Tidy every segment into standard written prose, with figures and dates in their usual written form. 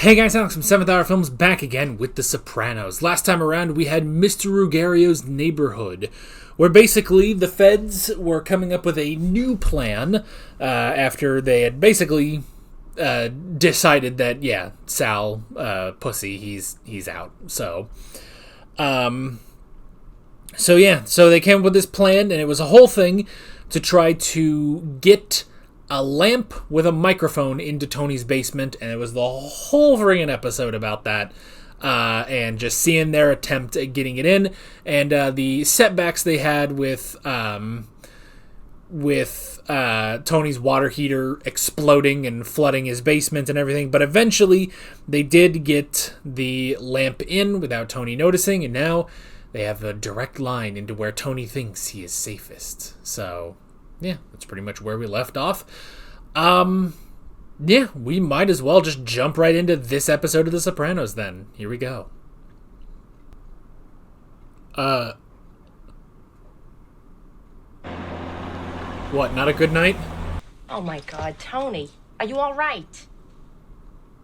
Hey guys, Alex from 7th Hour Films back again with The Sopranos. Last time around we had Mr. Rugario's neighborhood, where basically the feds were coming up with a new plan after they had basically decided that, yeah, Sal, pussy, he's out. So they came up with this plan, and it was a whole thing to try to get a lamp with a microphone into Tony's basement, and it was the whole friggin' episode about that, and just seeing their attempt at getting it in, and the setbacks they had with Tony's water heater exploding and flooding his basement and everything. But eventually they did get the lamp in without Tony noticing, and now they have a direct line into where Tony thinks he is safest. So yeah, that's pretty much where we left off. Yeah, we might as well just jump right into this episode of The Sopranos then. Here we go. What, not a good night? Oh my God, Tony, are you all right?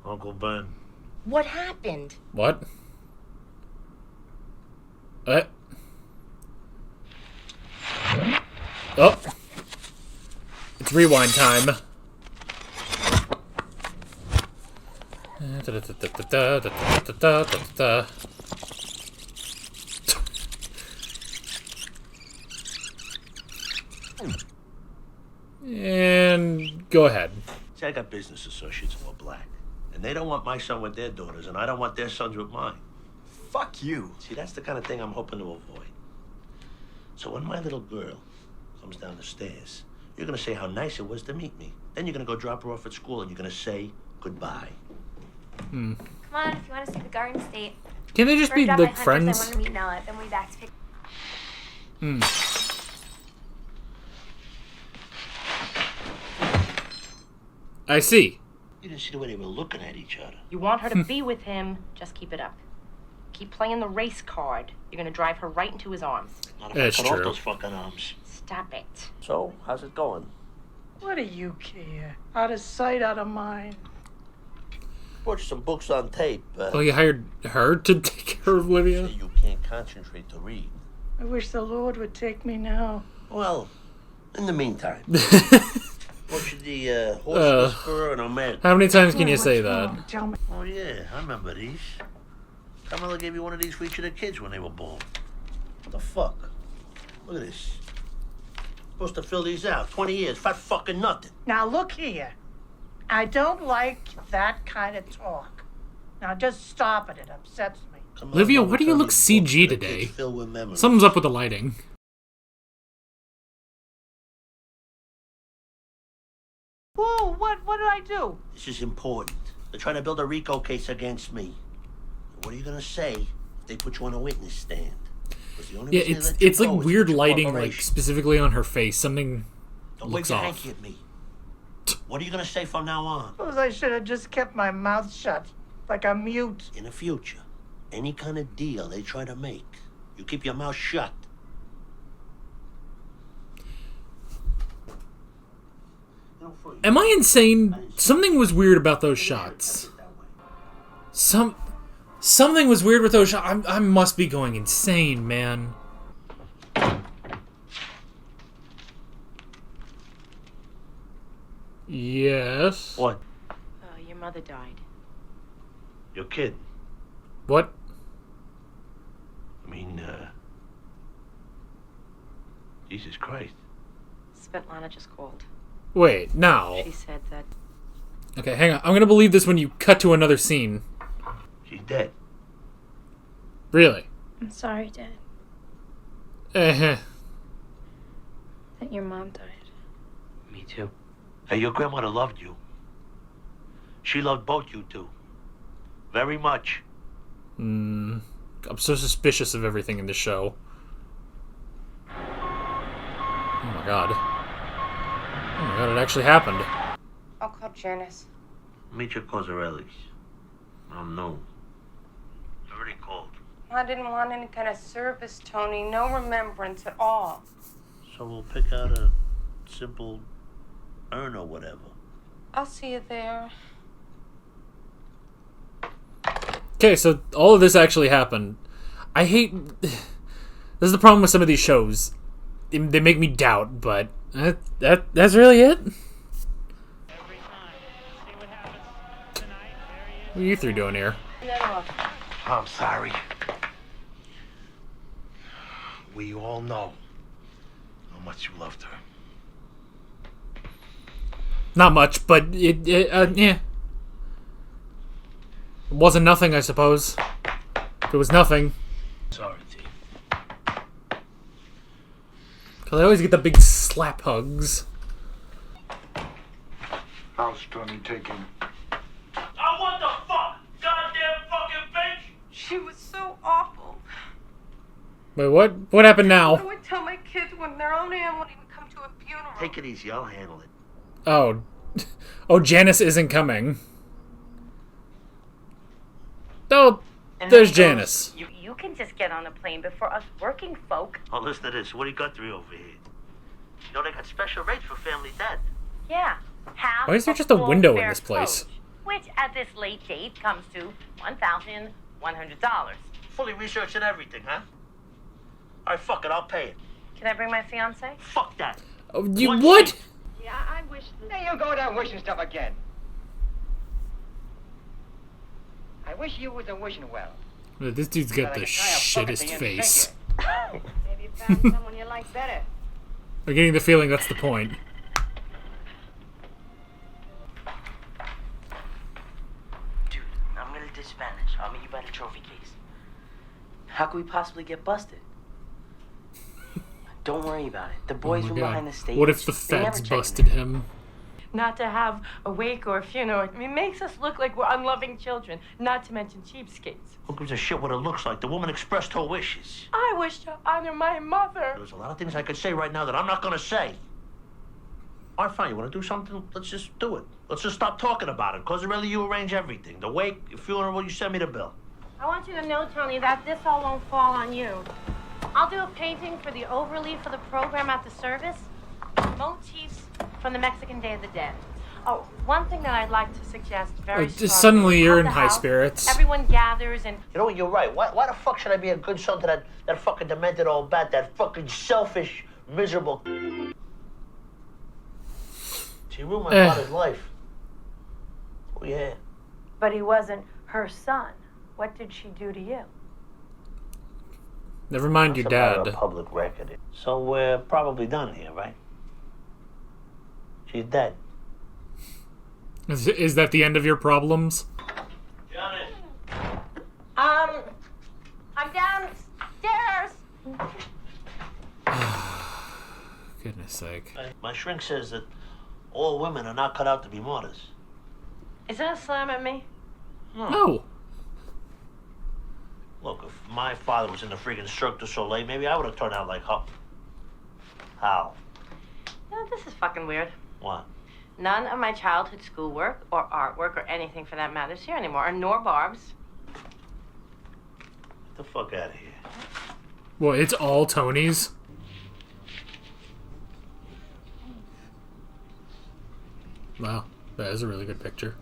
Uncle Ben. What happened? What? Oh. It's rewind time. And go ahead. See, I got business associates who are black, and they don't want my son with their daughters, and I don't want their sons with mine. Fuck you. See, that's the kind of thing I'm hoping to avoid. So when my little girl comes down the stairs, you're gonna say how nice it was to meet me. Then you're gonna go drop her off at school, and you're gonna say goodbye. Come on, if you want to see the Garden State. Can they just be First like off, my hunters, friends? I want to meet Nella, then we back to pick. I see. You didn't see the way they were looking at each other. You want her to be with him, just keep it up. Keep playing the race card. You're gonna drive her right into his arms. Not if That's I cut off true. those fucking arms. Stop it. So, how's it going? What do you care? Out of sight, out of mind. Brought you some books on tape. Oh, you hired her to take care of Olivia? You can't concentrate to read. I wish the Lord would take me now. Well, in the meantime, brought you the horse whisperer and a man. How many times can you What's say wrong? that? Tell me. Oh yeah, I remember these. Carmela gave you one of these for each of the kids when they were born. What the fuck? Look at this. Supposed to fill these out. 20 years, fat fucking nothing. Now look here. I don't like that kind of talk. Now just stop it. It upsets me. Come Olivia, on, why do you tell look these CG books for the today? kids filled with memories. Something's up with the lighting. Whoa, what did I do? This is important. They're trying to build a RICO case against me. What are you gonna say if they put you on a witness stand? 'Cause the only Yeah, reason they let you it's like go is weird for your lighting, like cooperation. specifically on her face. Something Don't looks wave your off. hanky at me. What are you gonna say from now on? Suppose I should have just kept my mouth shut, like a mute. In the future, any kind of deal they try to make, you keep your mouth shut. Am I insane? Something was weird about those shots. Something was weird with those shots. I must be going insane, man. Yes. What? Your mother died. Your kid? What? I mean, Jesus Christ. Svetlana just called. Wait, no. She said that Okay, hang on. I'm gonna believe this when you cut to another scene. She's dead. Really? I'm sorry, Dad, Eh. that your mom died. Me too. Hey, your grandmother loved you. She loved both you two. Very much. I'm so suspicious of everything in this show. Oh my god. Oh my god, it actually happened. I'll call Janice. Meet your Cosarellis. I'm known. It's already called. I didn't want any kind of service, Tony. No remembrance at all. So we'll pick out a simple urn or whatever. I'll see you there. Okay, so all of this actually happened. I hate... This is the problem with some of these shows. They make me doubt, but that's really it? What are you three doing here? I'm sorry. We all know how much you loved her. Not much, but yeah. It wasn't nothing, I suppose. If it was nothing. Sorry, T. Because I always get the big slap hugs. How's Tony taking? Oh, what the fuck? Goddamn fucking bitch! She was so awful. Wait, what? What happened now? I would tell my kids when their own aunt wouldn't even come to a funeral. Take it easy, I'll handle it. Oh. Oh, Janice isn't coming. Oh, there's Janice. You can just get on a plane before us working folk. Oh, listen to this. What do you got through over here? You know they got special rates for family debt. Yeah. Half Why is there of just a full window in fare this place? coach, which at this late date comes to $1,100. Fully researched and everything, huh? All right, fuck it. I'll pay it. Can I bring my fiance? Fuck that. Oh, you One what? sheet. Yeah, I wish. Hey, you go down wishing stuff again. I wish you wasn't wishing well. This dude's got But I the can tie a bucket shittest to you and face. sink it. Maybe you found someone you like better. I'm getting the feeling that's the point. Dude, I'm gonna teach Spanish. I'll meet you by the trophy case. How could we possibly get busted? Don't worry about it. The boys Oh from my God. behind the stage. What if the they never feds check busted me. him? Not to have a wake or a funeral. It makes us look like we're unloving children, not to mention cheapskates. Who gives a shit what it looks like? The woman expressed her wishes. I wish to honor my mother. There's a lot of things I could say right now that I'm not gonna say. All right, fine. You want to do something? Let's just do it. Let's just stop talking about it. Cause really, you arrange everything. The wake, the funeral, you send me the bill. I want you to know, Tony, that this all won't fall on you. I'll do a painting for the overleaf for the program at the service. Motifs from the Mexican Day of the Dead. Oh, one thing that I'd like to suggest very strongly. Suddenly you're At in the high house, spirits. Everyone gathers and You know what? You're right. Why the fuck should I be a good son to that fucking demented old bat? That fucking selfish, miserable. She ruined my father's life. Oh yeah. But he wasn't her son. What did she do to you? Never mind your That's a matter dad. of public record. So we're probably done here, right? She's dead. Is that the end of your problems? Johnny. I'm downstairs. Goodness sake. My shrink says that all women are not cut out to be martyrs. Is that a slam at me? No. Look, if my father was in the freaking Cirque du Soleil, maybe I would have turned out like Hup. How? No, this is fucking weird. What? None of my childhood schoolwork or artwork or anything for that matter is here anymore, nor Barb's. Get the fuck out of here. Well, it's all Tony's. Wow, that is a really good picture.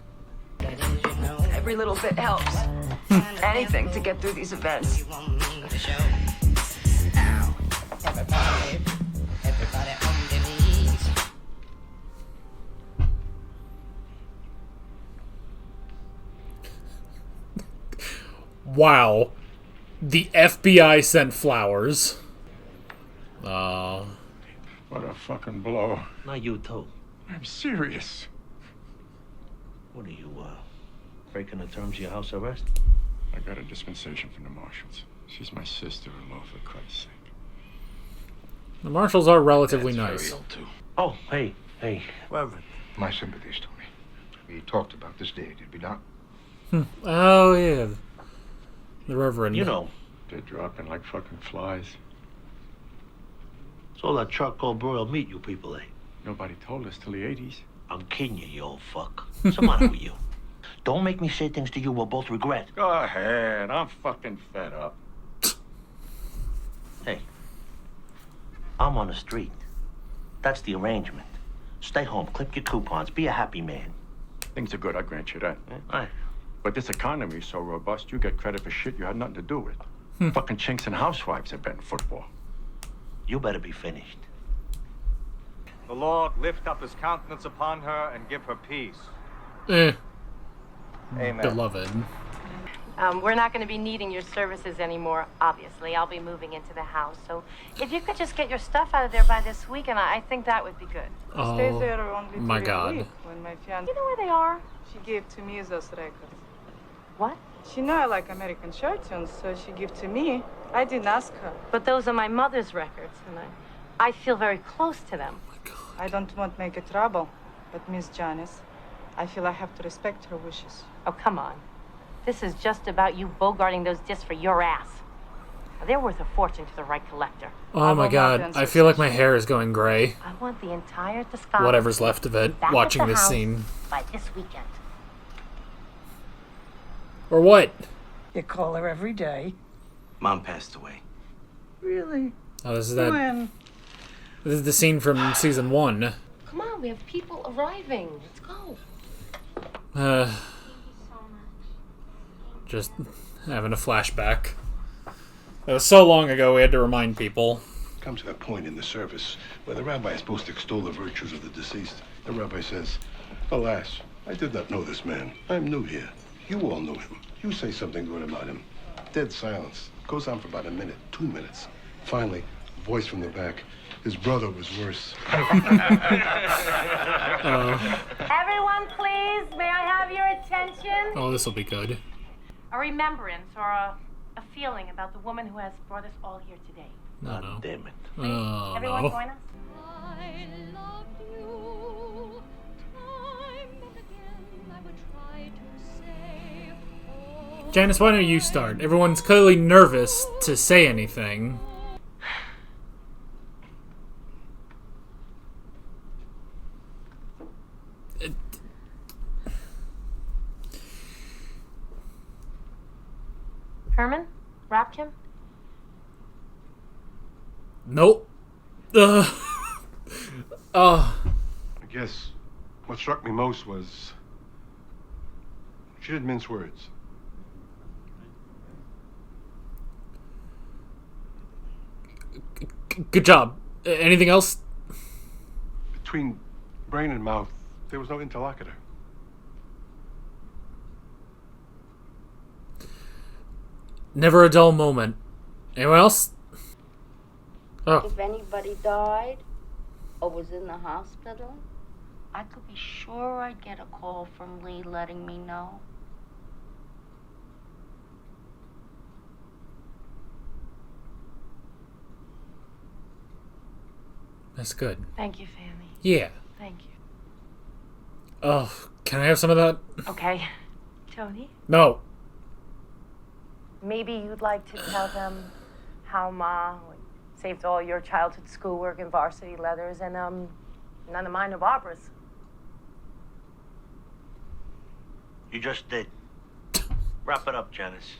Every little bit helps. Anything to get through these events. Wow. The FBI sent flowers. What a fucking blow. Not you, too. I'm serious. What are you, breaking the terms of your house arrest? I got a dispensation from the marshals. She's my sister-in-law, for Christ's sake. The marshals are relatively Dad's nice. very ill, too. Oh, hey, Reverend. My sympathies, Tony. We talked about this day, did we not? Oh, yeah. The Reverend. You know, They're dropping like fucking flies. it's all that charcoal broiled meat you people ate. Nobody told us till the 80s. I'm kidding you, you old fuck. What's the matter with you? Don't make me say things to you we'll both regret. Go ahead. I'm fucking fed up. Hey, I'm on the street. That's the arrangement. Stay home, clip your coupons, be a happy man. Things are good, I grant you that. All right. But this economy is so robust, you get credit for shit you had nothing to do with. Fucking chinks and housewives are betting football. You better be finished. The Lord lift up his countenance upon her and give her peace. Eh. Amen. Beloved. We're not going to be needing your services anymore, obviously. I'll be moving into the house. So if you could just get your stuff out of there by this weekend, I think that would be good. Oh, Stays there only my 3 God. weeks when my fiancé. You know where they are? She gave to me those records. What? She know I like American chart tunes, so she gave to me. I didn't ask her. But those are my mother's records, and I feel very close to them. I don't want to make a trouble, but Miss Janice, I feel I have to respect her wishes. Oh, come on. This is just about you bogarting those discs for your ass. Now, they're worth a fortune to the right collector. Oh my God, I feel like my hair is going gray. I want the entire discography. Whatever's left of it, back watching at the this house scene. by this weekend. Or what? You call her every day. Mom passed away. Really? Oh, this is that. When? This is the scene from season 1. Come on, we have people arriving. Let's go. Just having a flashback. It was so long ago we had to remind people. Come to that point in the service where the rabbi is supposed to extol the virtues of the deceased. The rabbi says, "Alas, I did not know this man. I'm new here. You all know him. You say something good about him." Dead silence. Goes on for about a minute, 2 minutes. Finally, a voice from the back. His brother was worse. Everyone, please, may I have your attention? Oh, this will be good. A remembrance or a feeling about the woman who has brought us all here today. No, no. Damn it. Oh, Everyone no. join us. I love you. Time and again I would try to say. Oh, Janice, why don't you start? Everyone's clearly nervous to say anything. Herman? Rapkin? Nope. I guess what struck me most was she didn't mince words. Good job. Anything else? Between brain and mouth, there was no interlocutor. Never a dull moment. Anyone else? Oh. If anybody died or was in the hospital, I could be sure I'd get a call from Lee letting me know. That's good. Thank you, Fanny. Yeah. Thank you. Oh, can I have some of that? Okay. Tony? No. Maybe you'd like to tell them how Ma saved all your childhood schoolwork and varsity leathers and none of mine or Barbara's. You just did. Wrap it up, Janice.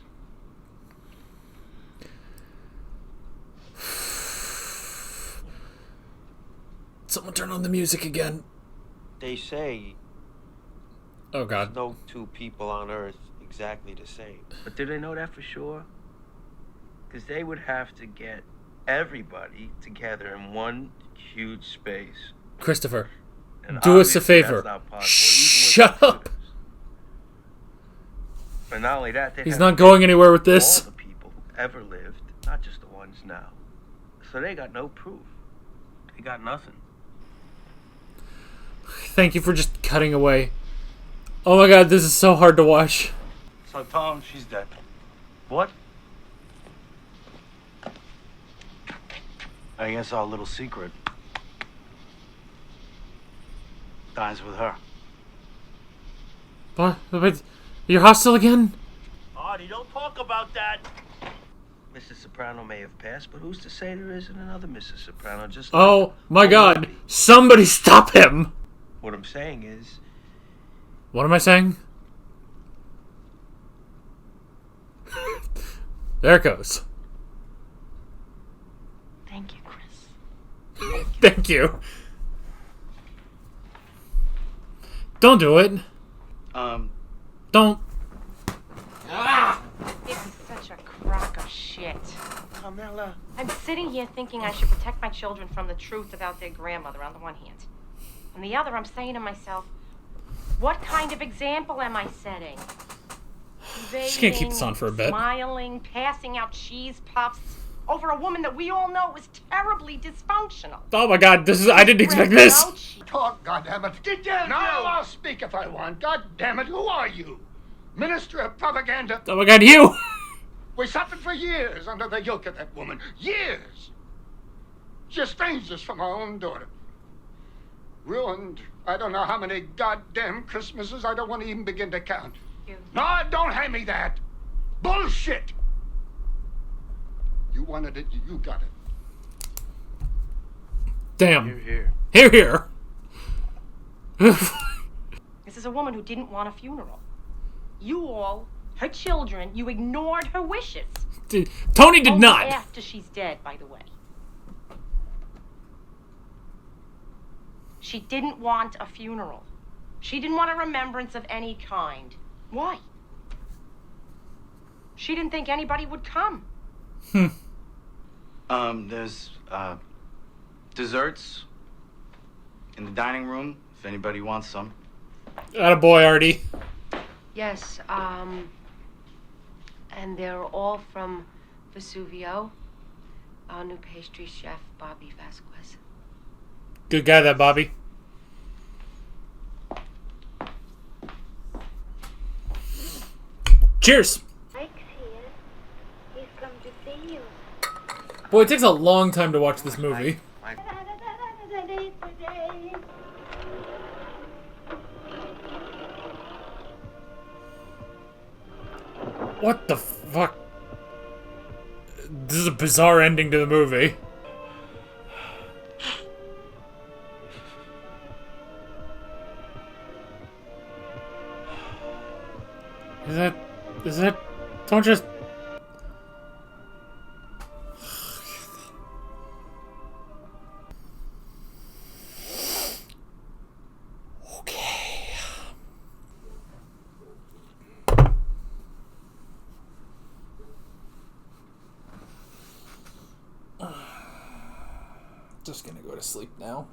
Someone turn on the music again. They say Oh, God. there's no two people on Earth exactly the same. But do they know that for sure? Because they would have to get everybody together in one huge space. Christopher, And do us a obviously favor. that's not possible, Shut up. But not only that, He's not going anywhere with this. All the people who ever lived, not just the ones now. So they got no proof. They got nothing. Thank you for just cutting away. Oh my God, this is so hard to watch. So tell him she's dead. What? I guess our little secret dies with her. What? Wait, you're hostile again? Artie, don't talk about that. Mrs. Soprano may have passed, but who's to say there isn't another Mrs. Soprano? Just Oh my God. Somebody stop him. What I'm saying is, What am I saying? There it goes. Thank you, Chris. Thank you. Don't do it. Don't. Carmela. I'm sitting here thinking I should protect my children from the truth about their grandmother on the one hand. On the other, I'm saying to myself, what kind of example am I setting? Just gonna keep this on for a bit. Smiling, passing out cheese puffs over a woman that we all know was terribly dysfunctional. Oh my god, I didn't expect this. Talk, goddammit. Get down Now I'll speak if I want. Goddammit, who are you? Minister of propaganda? Oh my god, you! We suffered for years under the yoke of that woman. Years! She estranged us from our own daughter. Ruined I don't know how many goddamn Christmases. I don't want to even begin to count. No, don't hand me that. Bullshit! You wanted it, you got it. Damn. Here. Here, here. This is a woman who didn't want a funeral. You all, her children, you ignored her wishes. Tony did Only not. After she's dead, by the way. She didn't want a funeral. She didn't want a remembrance of any kind. Why? She didn't think anybody would come. There's desserts in the dining room if anybody wants some. Attaboy, Artie. Yes, and they're all from Vesuvio. Our new pastry chef, Bobby Vasquez. Good guy, that Bobby. Cheers. Mike's here. He's come to see you. Boy, it takes a long time to watch this movie. What the fuck? This is a bizarre ending to the movie. Is that, don't just... Okay. Just gonna go to sleep now.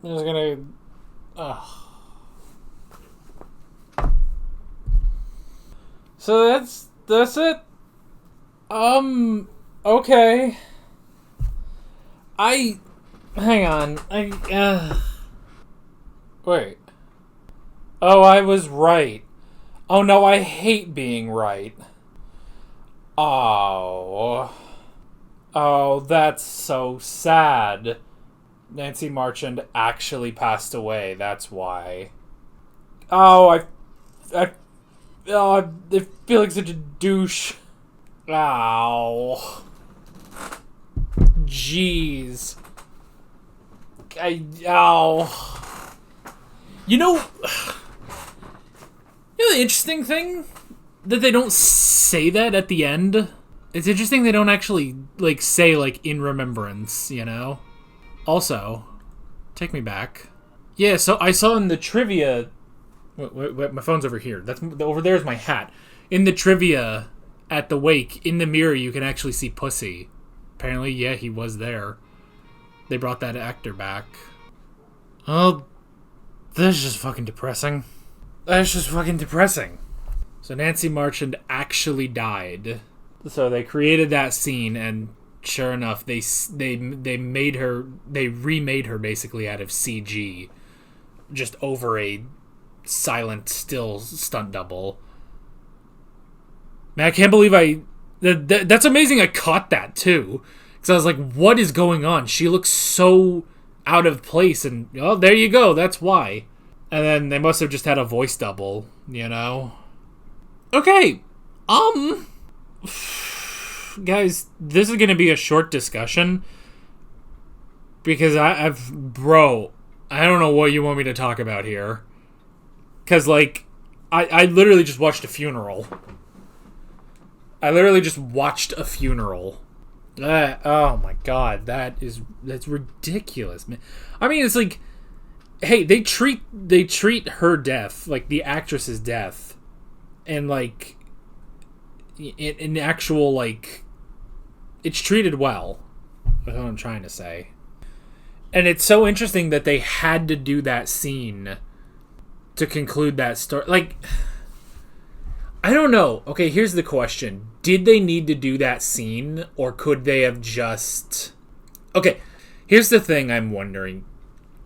I'm just gonna... So that's it. Okay. Hang on. Wait. Oh, I was right. Oh no, I hate being right. Oh, that's so sad. Nancy Marchand actually passed away, that's why. I feel like such a douche. Ow. Jeez. Ow. You know the interesting thing? That they don't say that at the end. It's interesting they don't actually, say, in remembrance, you know? Also, take me back. Yeah, so I saw in the trivia... Wait, my phone's over here. Over there's my hat. In the trivia at the wake, in the mirror, you can actually see Pussy. Apparently, yeah, he was there. They brought that actor back. Oh, that's just fucking depressing. That's just fucking depressing. So Nancy Marchand actually died. So they created that scene, and sure enough, they remade her basically out of CG, just over a silent, still stunt double. Man, I can't believe that's amazing I caught that too. Because I was like, what is going on? She looks so out of place, and oh, there you go, that's why. And then they must have just had a voice double, you know? Okay, guys, this is gonna be a short discussion. Because I don't know what you want me to talk about here. Because, I literally just watched a funeral. Oh my god, that's ridiculous, man. I mean, it's like, hey, they treat her death, the actress's death, and in actual, like, it's treated well. That's what I'm trying to say. And it's so interesting that they had to do that scene to conclude that story. Like, I don't know. Okay, here's the question. Did they need to do that scene, or could they have just... Okay, here's the thing I'm wondering.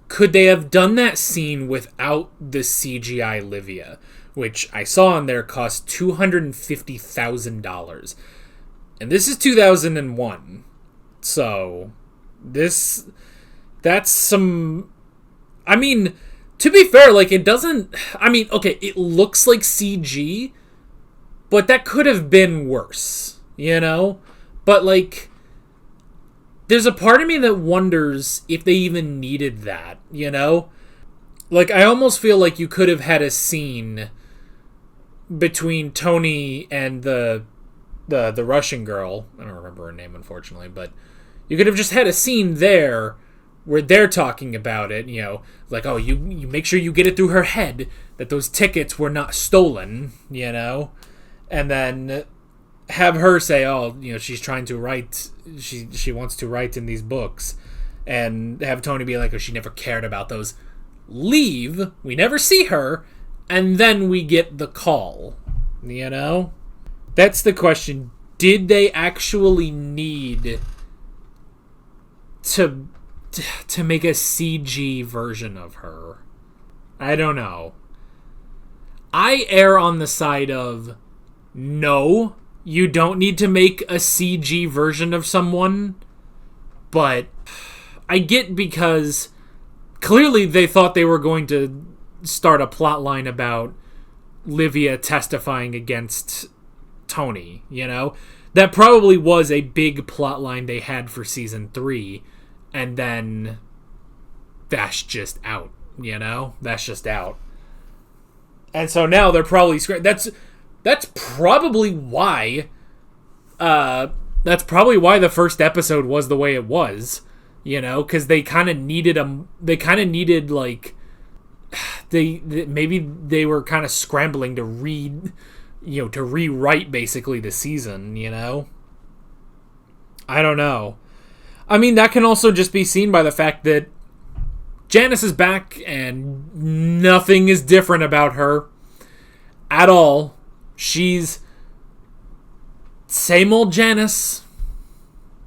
Could they have done that scene without the CGI Livia, which I saw on there cost $250,000. And this is 2001. So, that's some... I mean, to be fair, like, it doesn't... I mean, okay, it looks like CG, but that could have been worse, you know? But, like, there's a part of me that wonders if they even needed that, you know? Like, I almost feel like you could have had a scene between Tony and the Russian girl. I don't remember her name, unfortunately, but you could have just had a scene there where they're talking about it, you know, like, oh, you make sure you get it through her head that those tickets were not stolen, you know? And then have her say, oh, you know, she's trying to write, she wants to write in these books, and have Tony be like, oh, she never cared about those. Leave, we never see her, and then we get the call, you know? That's the question. Did they actually need to make a CG version of her? I don't know. I err on the side of no, you don't need to make a CG version of someone, but I get because clearly they thought they were going to start a plot line about Livia testifying against Tony, you know? That probably was a big plot line they had for season 3, and then that's just out, you know? That's just out. And so now they're probably... That's probably why... that's probably why the first episode was the way it was, you know? Because they kind of needed like... Maybe they were kind of scrambling to rewrite basically the season, you know? I don't know. I mean, that can also just be seen by the fact that Janice is back and nothing is different about her at all. She's same old Janice.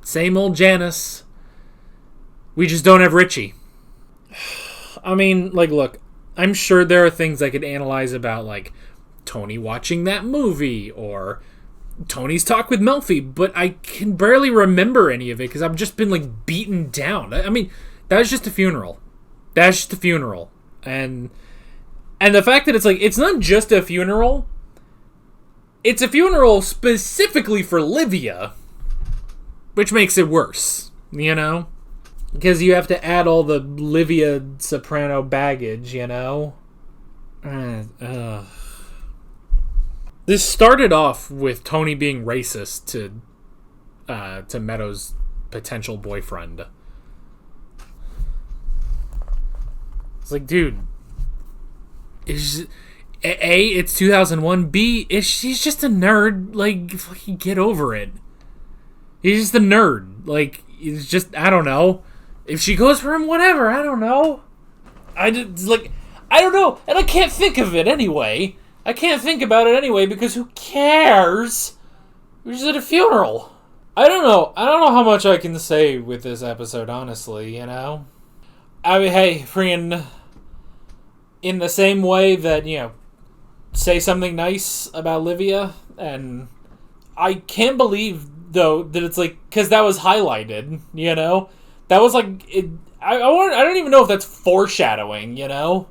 Same old Janice. We just don't have Richie. I mean, like, look, I'm sure there are things I could analyze about, like, Tony watching that movie, or Tony's talk with Melfi, but I can barely remember any of it, because I've just been, like, beaten down. I mean, that was just a funeral. That's just a funeral. And the fact that it's, like, it's not just a funeral, it's a funeral specifically for Livia, which makes it worse, you know? Because you have to add all the Livia Soprano baggage, you know? This started off with Tony being racist to Meadow's potential boyfriend. It's like, dude, it's 2001. B, she's just a nerd. Like, fucking get over it. He's just a nerd. Like, it's just, I don't know. If she goes for him, whatever. I don't know. I don't know. And I can't think of it anyway. I can't think about it anyway because who cares? We're just at a funeral. I don't know. I don't know how much I can say with this episode, honestly, you know? I mean, hey, friend, in the same way that, you know, say something nice about Livia, and I can't believe, though, that it's like, because that was highlighted, you know? That was like, I don't even know if that's foreshadowing, you know?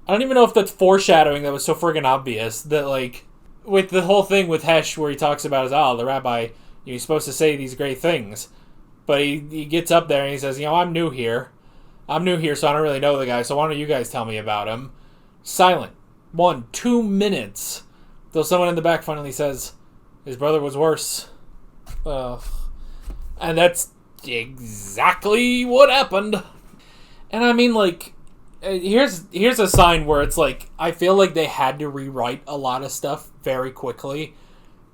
I don't even know if that's foreshadowing that was so friggin' obvious that, like, with the whole thing with Hesh where he talks about the rabbi, you know, he's supposed to say these great things. But he gets up there and he says, you know, I'm new here, so I don't really know the guy, so why don't you guys tell me about him? Silent. 2 minutes. Till someone in the back finally says, his brother was worse. And that's exactly what happened. And I mean, like, here's a sign where it's like, I feel like they had to rewrite a lot of stuff very quickly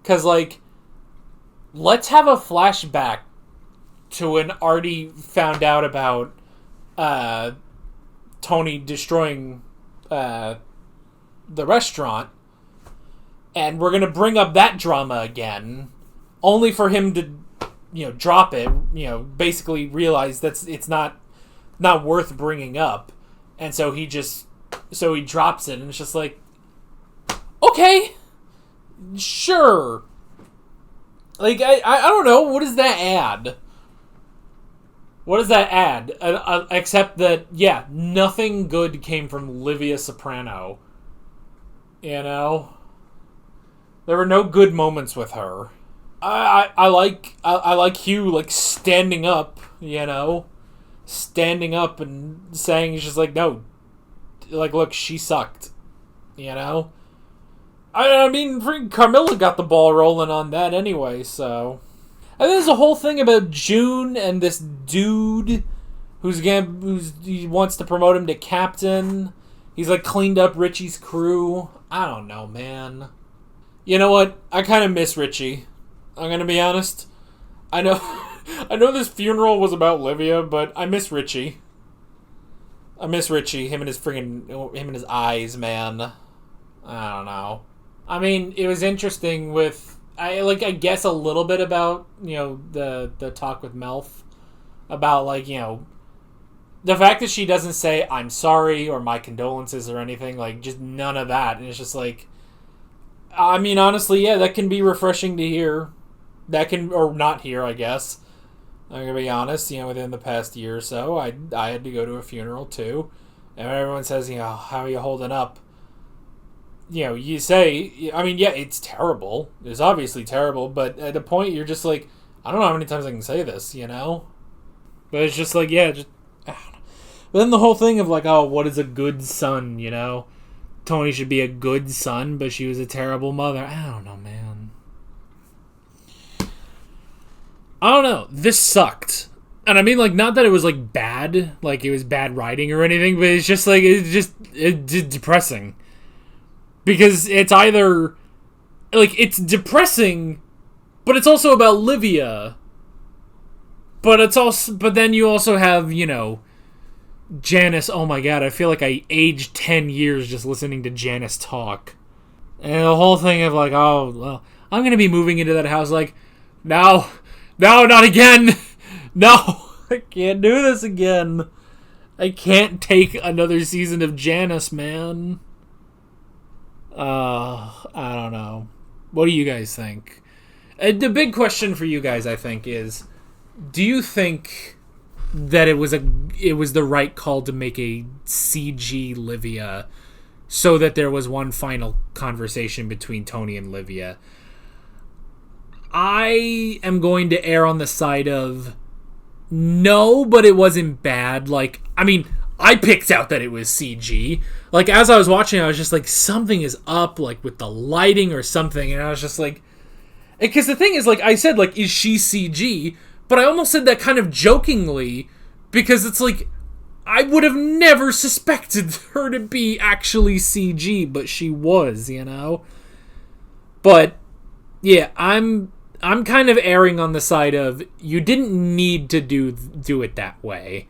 Because, like, let's have a flashback to when Artie found out about Tony destroying the restaurant, and we're going to bring up that drama again, only for him to, drop it, basically realize it's not worth bringing up, and so he drops it, and it's just like, okay, sure. Like, I don't know, what does that add? What does that add? Except that, yeah, nothing good came from Livia Soprano. There were no good moments with her. I like Hugh, like, standing up, standing up and saying, he's just like, no, like, look, she sucked, I mean, Carmilla got the ball rolling on that anyway, so. And there's a whole thing about June and this dude he wants to promote him to captain. He's, like, cleaned up Richie's crew. I don't know, man. You know what? I kind of miss Richie. I'm gonna be honest. I know this funeral was about Livia, but I miss Richie. I miss Richie. Him and his eyes, man. I don't know. I mean, it was interesting with, I guess a little bit about, the talk with Melf. About, like, the fact that she doesn't say, I'm sorry, or my condolences, or anything. Like, just none of that. And it's just like, I mean, honestly, yeah, that can be refreshing to hear. Or not hear, I guess. I'm gonna be honest, within the past year or so, I had to go to a funeral, too. And everyone says, how are you holding up? You say, I mean, yeah, it's terrible. It's obviously terrible, but at a point, you're just like, I don't know how many times I can say this, But it's just like, yeah, just, I don't know. But then the whole thing of, like, oh, what is a good son, Tony should be a good son, but she was a terrible mother. I don't know, man. I don't know. This sucked. And I mean, like, not that it was, like, bad, like, it was bad writing or anything, but it's just, like, it's depressing. Because it's either, like, it's depressing, but it's also about Livia. But then you also have, Janice. Oh my god, I feel like I aged 10 years just listening to Janice talk. And the whole thing of, like, oh, well, I'm going to be moving into that house, like, no, not again. No, I can't do this again. I can't take another season of Janice, man. I don't know. What do you guys think? The big question for you guys, I think, is, do you think that it was the right call to make a CG Livia so that there was one final conversation between Tony and Livia? I am going to err on the side of no, but it wasn't bad. Like, I mean, I picked out that it was CG. Like, as I was watching, I was just like, something is up, like, with the lighting or something. And I was just like, because the thing is, like, I said, like, is she CG? But I almost said that kind of jokingly, because it's like, I would have never suspected her to be actually CG, but she was, But, yeah, I'm kind of erring on the side of, you didn't need to do it that way.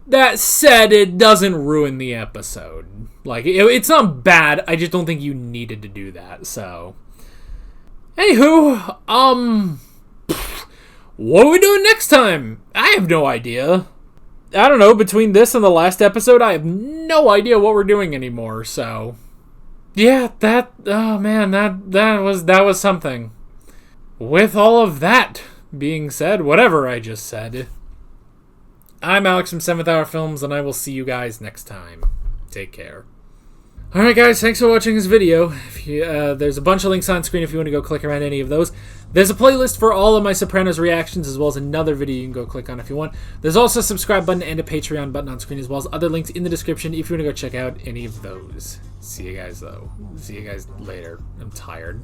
That said, it doesn't ruin the episode. Like, it's not bad, I just don't think you needed to do that, so. Anywho, what are we doing next time? I have no idea. I don't know, between this and the last episode, I have no idea what we're doing anymore, so. Yeah, oh man, that was something. With all of that being said, whatever I just said, I'm Alex from 7th Hour Films, and I will see you guys next time. Take care. Alright guys, thanks for watching this video. If you, there's a bunch of links on screen if you want to go click around any of those. There's a playlist for all of my Sopranos reactions, as well as another video you can go click on if you want. There's also a subscribe button and a Patreon button on screen, as well as other links in the description if you want to go check out any of those. See you guys, though. See you guys later. I'm tired.